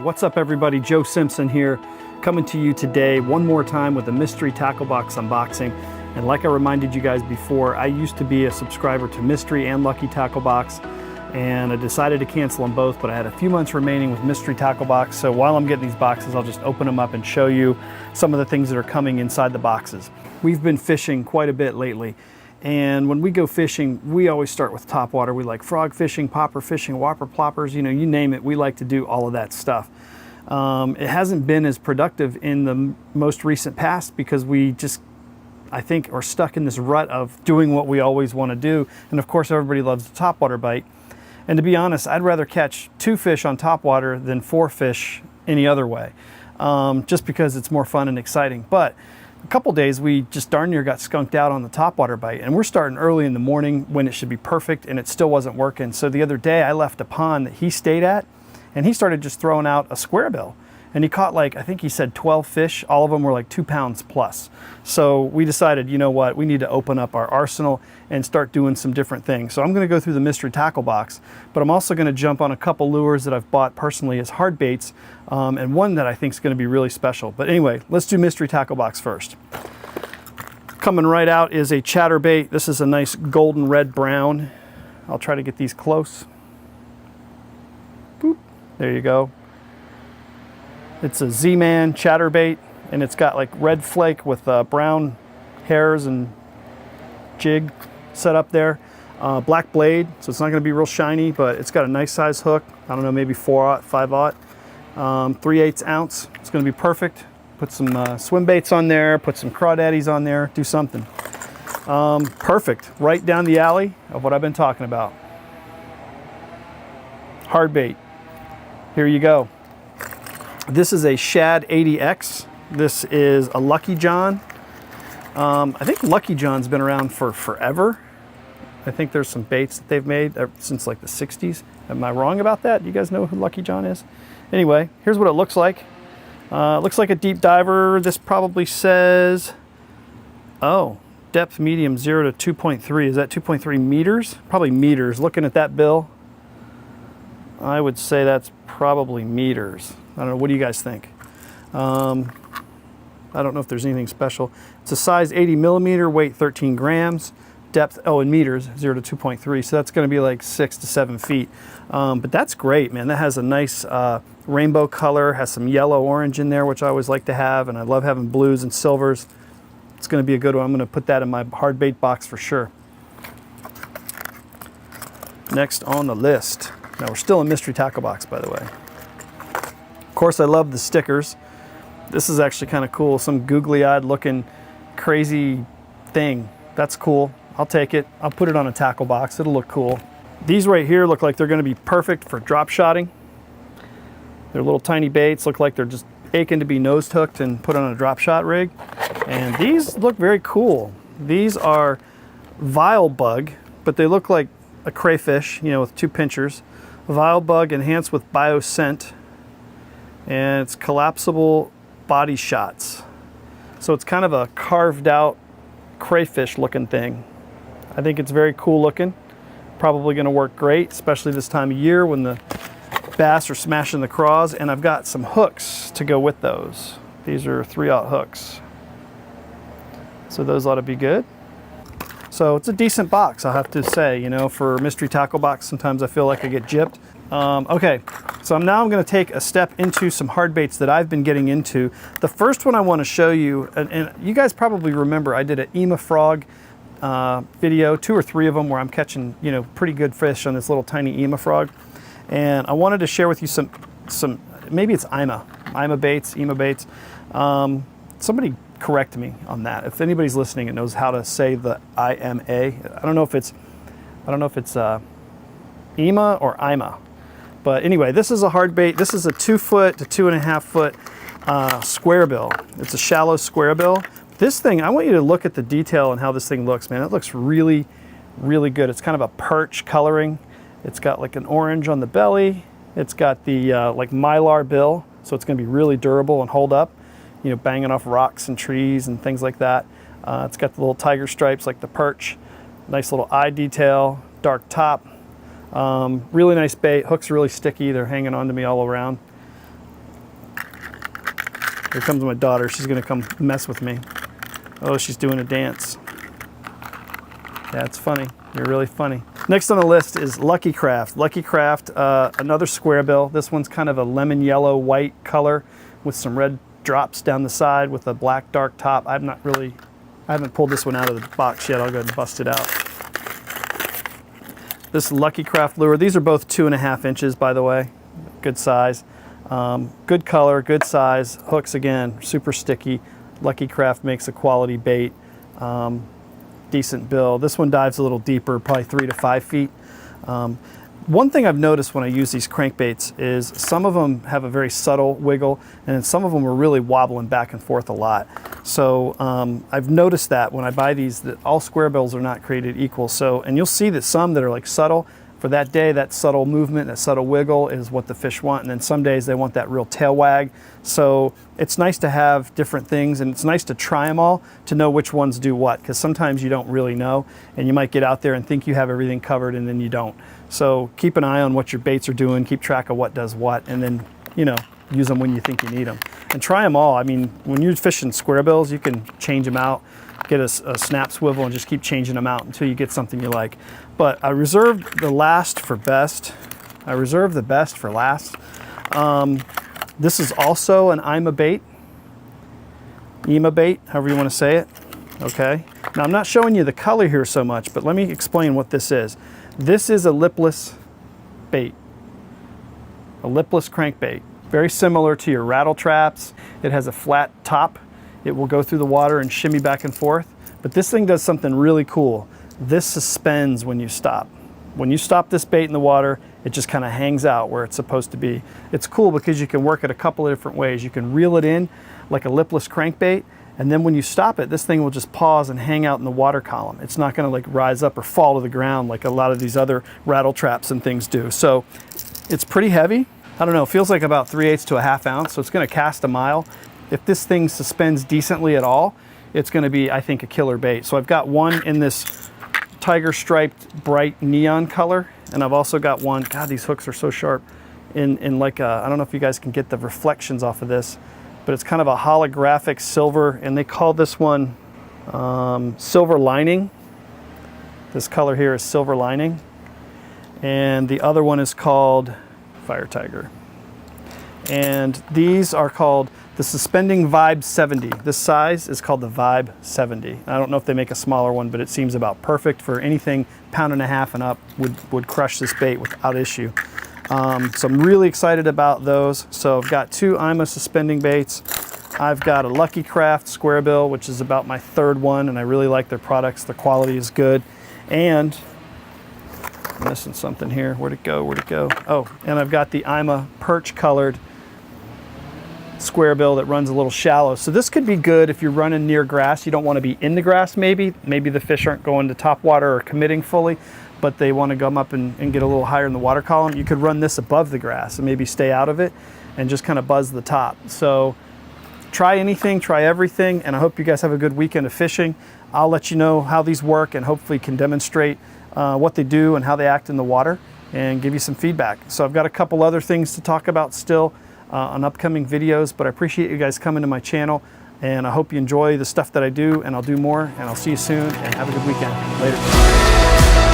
What's up everybody? Joe Simpson here, coming to you today one more time with a mystery tackle box unboxing. And like I reminded you guys before, I used to be a subscriber to Mystery and Lucky Tackle Box, and I decided to cancel them both, but I had a few months remaining with Mystery Tackle Box, so while I'm getting these boxes, I'll just open them up and show you some of the things that are coming inside the boxes. We've been fishing quite a bit lately, and when we go fishing, we always start with topwater. We like frog fishing, popper fishing, whopper ploppers, you know, you name it, we like to do all of that stuff. It hasn't been as productive in the most recent past because we just, I think, are stuck in this rut of doing what we always want to do. And of course, everybody loves the topwater bite. And to be honest, I'd rather catch 2 fish on topwater than 4 fish any other way, just because it's more fun and exciting. But a couple days we just darn near got skunked out on the topwater bite, and we're starting early in the morning when it should be perfect, and it still wasn't working. So the other day I left a pond that he stayed at, and he started just throwing out a square bill, and he caught, like, I think he said 12 fish. All of them were like 2 pounds plus. So we decided, you know what, we need to open up our arsenal and start doing some different things. So I'm going to go through the mystery tackle box, but I'm also going to jump on a couple lures that I've bought personally as hard baits, and one that I think is going to be really special. But anyway, let's do mystery tackle box first. Coming right out is a chatterbait. This is a nice golden red brown. I'll try to get these close. Boop. There you go. It's a Z-Man chatterbait, and it's got like red flake with brown hairs and jig set up there. Black blade, so it's not going to be real shiny, but it's got a nice size hook. I don't know, maybe 4/0, 5/0, 3/8 ounce. It's going to be perfect. Put some swim baits on there, put some crawdaddies on there, do something. Perfect, right down the alley of what I've been talking about. Hard bait. Here you go. This is a Shad Atx. This is a Lucky John. I think Lucky John's been around for forever. I think there's some baits that they've made since like the 60s. Am I wrong about that? Do you guys know who Lucky John is? Anyway, here's what it looks like. It looks like a deep diver. This probably says, oh, depth medium 0 to 2.3. Is that 2.3 meters? Probably meters. Looking at that bill, I would say that's probably meters. I don't know, what do you guys think? I don't know if there's anything special. It's a size 80 millimeter, weight 13 grams, depth, oh, in meters, 0 to 2.3. So that's gonna be like 6 to 7 feet. But that's great, man. That has a nice rainbow color, has some yellow orange in there, which I always like to have, and I love having blues and silvers. It's gonna be a good one. I'm gonna put that in my hard bait box for sure. Next on the list. Now we're still in mystery tackle box, by the way. Of course, I love the stickers. This is actually kind of cool. Some googly-eyed looking crazy thing. That's cool. I'll take it. I'll put it on a tackle box. It'll look cool. These right here look like they're going to be perfect for drop shotting. They're little tiny baits. Look like they're just aching to be nose hooked and put on a drop shot rig. And these look very cool. These are Vile Bug, but they look like a crayfish, you know, with 2 pinchers. Vile Bug enhanced with bioscent, and it's collapsible body shots. So it's kind of a carved out crayfish looking thing. I think it's very cool looking. Probably gonna work great, especially this time of year when the bass are smashing the craws. And I've got some hooks to go with those. These are 3/0 hooks. So those ought to be good. So it's a decent box, I'll have to say. You know, for a mystery tackle box, sometimes I feel like I get gypped. Okay, so now I'm going to take a step into some hard baits that I've been getting into. The first one I want to show you, and you guys probably remember, I did an IMA frog video, 2 or 3 of them, where I'm catching, you know, pretty good fish on this little tiny IMA frog. And I wanted to share with you some maybe it's IMA baits, IMA baits. Somebody correct me on that. If anybody's listening and knows how to say the IMA, I don't know if it's IMA or IMA. But anyway, this is a hard bait. This is a 2 foot to 2.5 foot square bill. It's a shallow square bill. This thing, I want you to look at the detail and how this thing looks, man. It looks really, really good. It's kind of a perch coloring. It's got like an orange on the belly. It's got the like mylar bill, so it's gonna be really durable and hold up, you know, banging off rocks and trees and things like that. It's got the little tiger stripes like the perch. Nice little eye detail, dark top. Really nice bait. Hooks are really sticky. They're hanging on to me all around. Here comes my daughter. She's gonna come mess with me. Oh, she's doing a dance. That's funny. You're really funny. Next on the list is Lucky Craft. Lucky Craft, another square bill. This one's kind of a lemon yellow white color with some red drops down the side with a black dark top. I haven't pulled this one out of the box yet. I'll go ahead and bust it out. This Lucky Craft lure, these are both 2.5 inches, by the way. Good size. Good color, good size. Hooks, again, super sticky. Lucky Craft makes a quality bait. Decent bill. This one dives a little deeper, probably 3 to 5 feet. One thing I've noticed when I use these crankbaits is some of them have a very subtle wiggle, and some of them are really wobbling back and forth a lot. So I've noticed that when I buy these, that all square bills are not created equal. So, and you'll see that some that are like subtle, for that day, that subtle movement, that subtle wiggle is what the fish want. And then some days they want that real tail wag. So it's nice to have different things, and it's nice to try them all to know which ones do what, because sometimes you don't really know, and you might get out there and think you have everything covered and then you don't. So keep an eye on what your baits are doing, keep track of what does what, and then, you know, use them when you think you need them. And try them all. I mean, when you're fishing square bills, you can change them out, get a snap swivel and just keep changing them out until you get something you like. But I reserved the last for best. I reserved the best for last. This is also an IMA bait. IMA bait, however you want to say it. Okay. Now I'm not showing you the color here so much, but let me explain what this is. This is a lipless bait. A lipless crankbait. Very similar to your rattle traps. It has a flat top. It will go through the water and shimmy back and forth. But this thing does something really cool. This suspends when you stop. When you stop this bait in the water, it just kind of hangs out where it's supposed to be. It's cool because you can work it a couple of different ways. You can reel it in like a lipless crankbait, and then when you stop it, this thing will just pause and hang out in the water column. It's not gonna like rise up or fall to the ground like a lot of these other rattle traps and things do. So it's pretty heavy. I don't know, it feels like about 3/8 to a ½ ounce, so it's gonna cast a mile. If this thing suspends decently at all, it's gonna be, I think, a killer bait. So I've got one in this tiger striped bright neon color, and I've also got one, God, these hooks are so sharp, in like a, I don't know if you guys can get the reflections off of this, but it's kind of a holographic silver, and they call this one silver lining. This color here is silver lining. And the other one is called Fire Tiger. And these are called the Suspending Vibe 70. This size is called the Vibe 70. I don't know if they make a smaller one, but it seems about perfect for anything 1.5 pounds and up would crush this bait without issue. So I'm really excited about those. So I've got 2 IMA suspending baits. I've got a Lucky Craft square bill, which is about my 3rd one, and I really like their products. The quality is good. And I'm missing something here. Where'd it go? Where'd it go? Oh, and I've got the IMA perch colored square bill that runs a little shallow. So this could be good if you're running near grass. You don't want to be in the grass maybe. Maybe the fish aren't going to top water or committing fully, but they want to come up and get a little higher in the water column. You could run this above the grass and maybe stay out of it and just kind of buzz the top. So try anything, try everything, and I hope you guys have a good weekend of fishing. I'll let you know how these work and hopefully can demonstrate what they do and how they act in the water and give you some feedback. So I've got a couple other things to talk about still on upcoming videos, but I appreciate you guys coming to my channel, and I hope you enjoy the stuff that I do, and I'll do more, and I'll see you soon, and have a good weekend. Later.